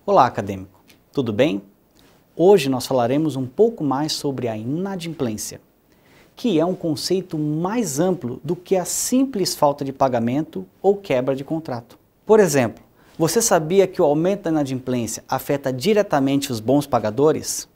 Olá, acadêmico. Tudo bem? Hoje nós falaremos um pouco mais sobre a inadimplência, que é um conceito mais amplo do que a simples falta de pagamento ou quebra de contrato. Por exemplo, você sabia que o aumento da inadimplência afeta diretamente os bons pagadores?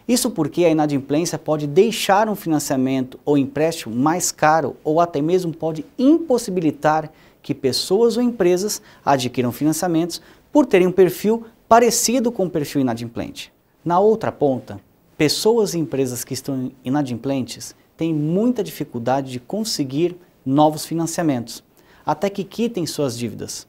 Isso porque a inadimplência pode deixar um financiamento ou empréstimo mais caro ou até mesmo pode impossibilitar que pessoas ou empresas adquiram financiamentos por terem um perfil parecido com o perfil inadimplente. Na outra ponta, pessoas e empresas que estão inadimplentes têm muita dificuldade de conseguir novos financiamentos, até que quitem suas dívidas.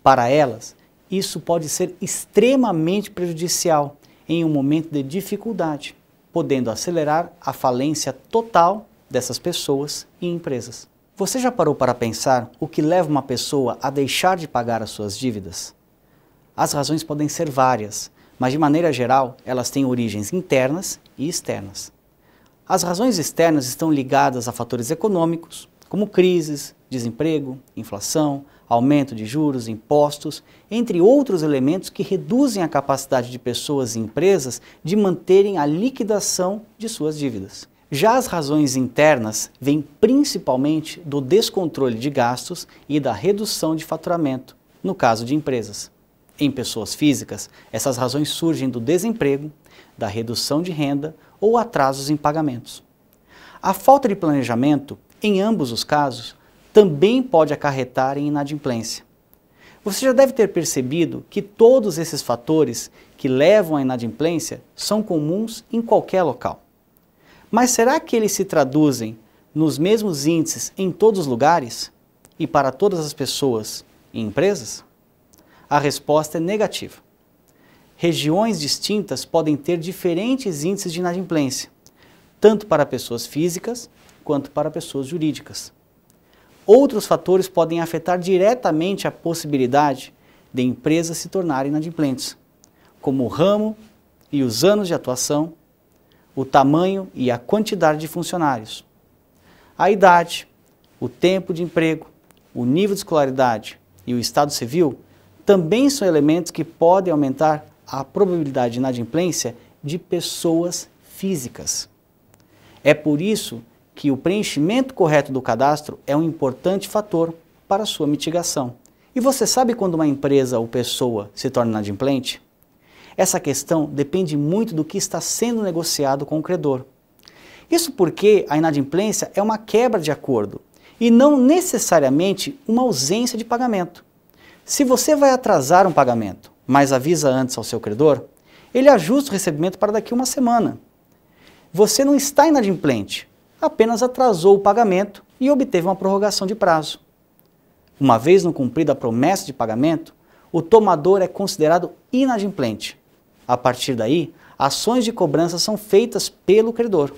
Para elas, isso pode ser extremamente prejudicial em um momento de dificuldade, podendo acelerar a falência total dessas pessoas e empresas. Você já parou para pensar o que leva uma pessoa a deixar de pagar as suas dívidas? As razões podem ser várias, mas de maneira geral, elas têm origens internas e externas. As razões externas estão ligadas a fatores econômicos, como crises, desemprego, inflação, aumento de juros, impostos, entre outros elementos que reduzem a capacidade de pessoas e empresas de manterem a liquidação de suas dívidas. Já as razões internas vêm principalmente do descontrole de gastos e da redução de faturamento, no caso de empresas. Em pessoas físicas, essas razões surgem do desemprego, da redução de renda ou atrasos em pagamentos. A falta de planejamento, em ambos os casos, também pode acarretar em inadimplência. Você já deve ter percebido que todos esses fatores que levam à inadimplência são comuns em qualquer local. Mas será que eles se traduzem nos mesmos índices em todos os lugares e para todas as pessoas e empresas? A resposta é negativa. Regiões distintas podem ter diferentes índices de inadimplência, tanto para pessoas físicas quanto para pessoas jurídicas. Outros fatores podem afetar diretamente a possibilidade de empresas se tornarem inadimplentes, como o ramo e os anos de atuação, o tamanho e a quantidade de funcionários, a idade, o tempo de emprego, o nível de escolaridade e o estado civil também são elementos que podem aumentar a probabilidade de inadimplência de pessoas físicas. É por isso que o preenchimento correto do cadastro é um importante fator para a sua mitigação. E você sabe quando uma empresa ou pessoa se torna inadimplente? Essa questão depende muito do que está sendo negociado com o credor. Isso porque a inadimplência é uma quebra de acordo e não necessariamente uma ausência de pagamento. Se você vai atrasar um pagamento, mas avisa antes ao seu credor, ele ajusta o recebimento para daqui a uma semana. Você não está inadimplente, apenas atrasou o pagamento e obteve uma prorrogação de prazo. Uma vez não cumprida a promessa de pagamento, o tomador é considerado inadimplente. A partir daí, ações de cobrança são feitas pelo credor.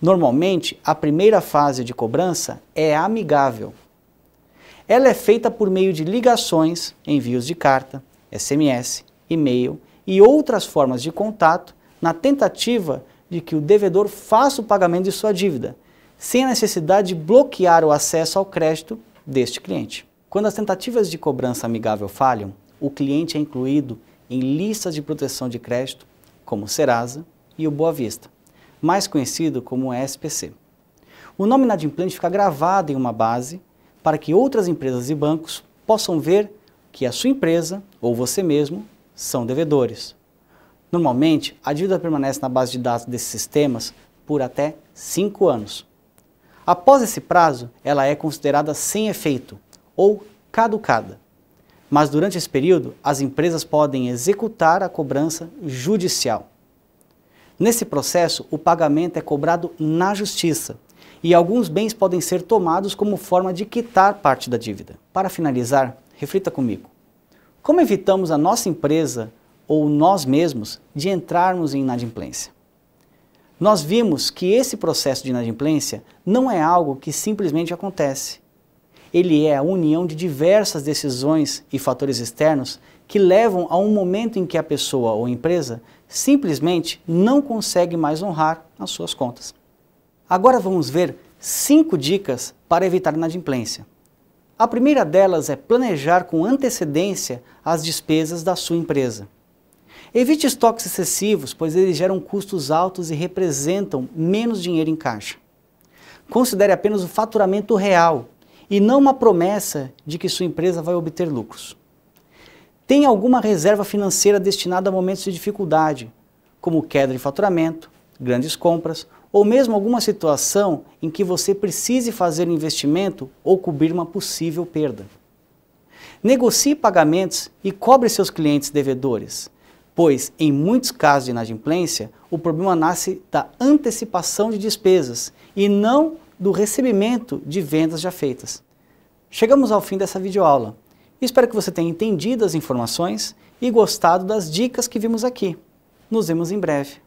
Normalmente, a primeira fase de cobrança é amigável. Ela é feita por meio de ligações, envios de carta, SMS, e-mail e outras formas de contato na tentativa de que o devedor faça o pagamento de sua dívida, sem a necessidade de bloquear o acesso ao crédito deste cliente. Quando as tentativas de cobrança amigável falham, o cliente é incluído em listas de proteção de crédito, como o Serasa e o Boa Vista, mais conhecido como o SPC. O nome inadimplente fica gravado em uma base para que outras empresas e bancos possam ver que a sua empresa ou você mesmo são devedores. Normalmente, a dívida permanece na base de dados desses sistemas por até 5 anos. Após esse prazo, ela é considerada sem efeito ou caducada. Mas durante esse período, as empresas podem executar a cobrança judicial. Nesse processo, o pagamento é cobrado na justiça e alguns bens podem ser tomados como forma de quitar parte da dívida. Para finalizar, reflita comigo. Como evitamos a nossa empresa ou nós mesmos de entrarmos em inadimplência? Nós vimos que esse processo de inadimplência não é algo que simplesmente acontece. Ele é a união de diversas decisões e fatores externos que levam a um momento em que a pessoa ou empresa simplesmente não consegue mais honrar as suas contas. Agora vamos ver 5 dicas para evitar inadimplência. A primeira delas é planejar com antecedência as despesas da sua empresa. Evite estoques excessivos, pois eles geram custos altos e representam menos dinheiro em caixa. Considere apenas o faturamento real e não uma promessa de que sua empresa vai obter lucros. Tenha alguma reserva financeira destinada a momentos de dificuldade, como queda de faturamento, grandes compras ou mesmo alguma situação em que você precise fazer um investimento ou cobrir uma possível perda. Negocie pagamentos e cobre seus clientes devedores, pois, em muitos casos de inadimplência, o problema nasce da antecipação de despesas e não do recebimento de vendas já feitas. Chegamos ao fim dessa videoaula. Espero que você tenha entendido as informações e gostado das dicas que vimos aqui. Nos vemos em breve.